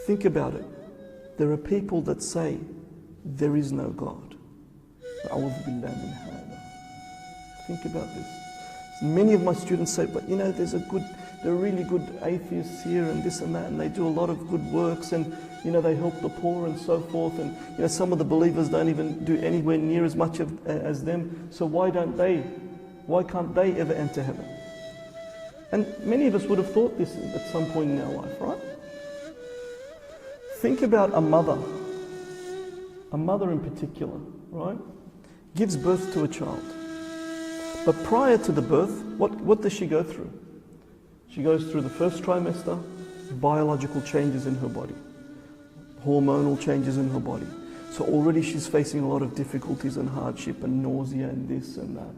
Think about it. There are people that say there is no God. Think about this. Many of my students say, but there are really good atheists here and this and that, and they do a lot of good works, and they help the poor and so forth, and some of the believers don't even do anywhere near as much as them. So why can't they ever enter heaven? And many of us would have thought this at some point in our life, right? Think about a mother in particular, right? Gives birth to a child. But prior to the birth, what does she go through? She goes through the first trimester, biological changes in her body, hormonal changes in her body. So already she's facing a lot of difficulties and hardship and nausea and this and that.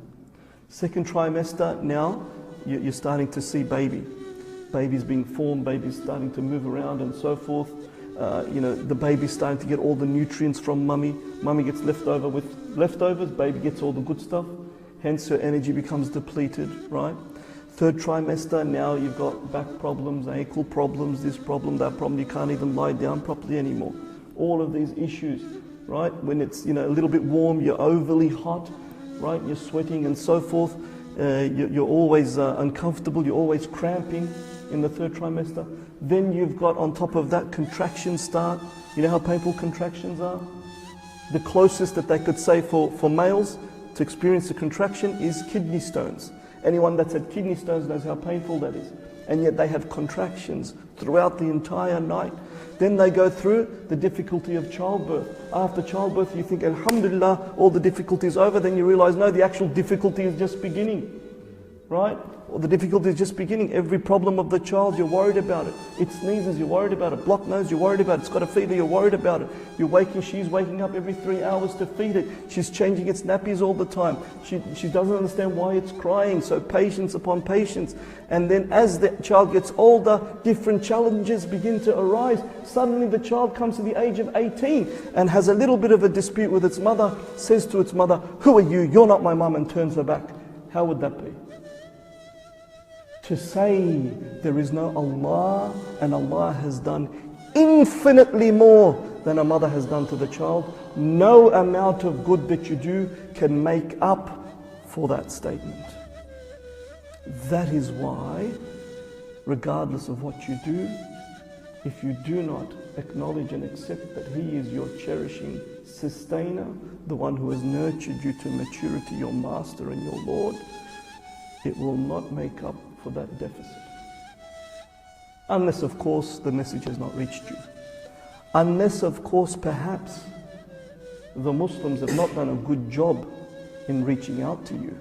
Second trimester, now you're starting to see baby's being formed, baby's starting to move around and so forth. The baby's starting to get all the nutrients from mummy. Mummy gets left over with leftovers, baby gets all the good stuff. Hence her energy becomes depleted, right? Third trimester, now you've got back problems, ankle problems, this problem, that problem. You can't even lie down properly anymore. All of these issues, right? When it's a little bit warm, you're overly hot, right? You're sweating and so forth. You're always uncomfortable. You're always cramping in the third trimester. Then you've got on top of that contractions start. You know how painful contractions are? The closest that they could say for males to experience a contraction is kidney stones. Anyone that's had kidney stones knows how painful that is. And yet they have contractions throughout the entire night. Then they go through the difficulty of childbirth. After childbirth you think, Alhamdulillah, all the difficulty is over. Then you realize, no, the actual difficulty is just beginning. Right? Or the difficulty is just beginning. Every problem of the child, you're worried about it. It sneezes, you're worried about it. Blocked nose, you're worried about it. It's got a fever, you're worried about it. She's waking up every 3 hours to feed it. She's changing its nappies all the time. She doesn't understand why it's crying. So patience upon patience. And then as the child gets older, different challenges begin to arise. Suddenly the child comes to the age of 18 and has a little bit of a dispute with its mother, says to its mother, "Who are you? You're not my mum," and turns her back. How would that be? To say there is no Allah, and Allah has done infinitely more than a mother has done to the child, no amount of good that you do can make up for that statement. That is why, regardless of what you do, if you do not acknowledge and accept that He is your cherishing sustainer, the one who has nurtured you to maturity, your master and your Lord, it will not make up for that deficit. Unless, of course, the message has not reached you. Unless, of course, perhaps the Muslims have not done a good job in reaching out to you.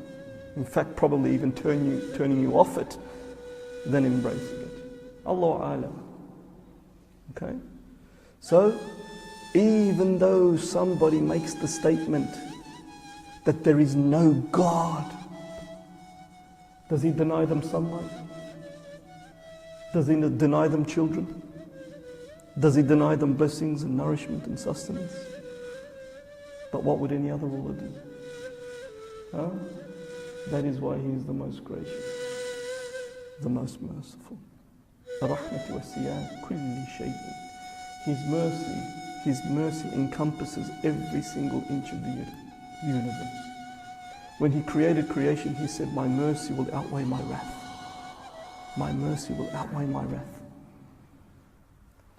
In fact, probably even turning you off it, then embracing it. Allahu A'lam. Okay? So, even though somebody makes the statement that there is no God, does he deny them sunlight? Does he deny them children? Does he deny them blessings and nourishment and sustenance? But what would any other ruler do? Huh? That is why he is the most gracious, the most merciful. Rahmatu wasiyat kulli shay'in. His mercy encompasses every single inch of the universe. When He created creation, He said, "My mercy will outweigh my wrath. My mercy will outweigh my wrath."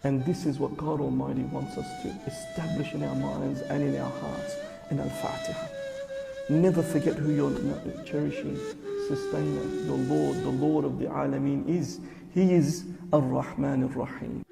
And this is what God Almighty wants us to establish in our minds and in our hearts. In Al-Fatiha. Never forget who your cherishing sustainer, your Lord, the Lord of the Alameen is. He is Ar-Rahman Ar-Rahim.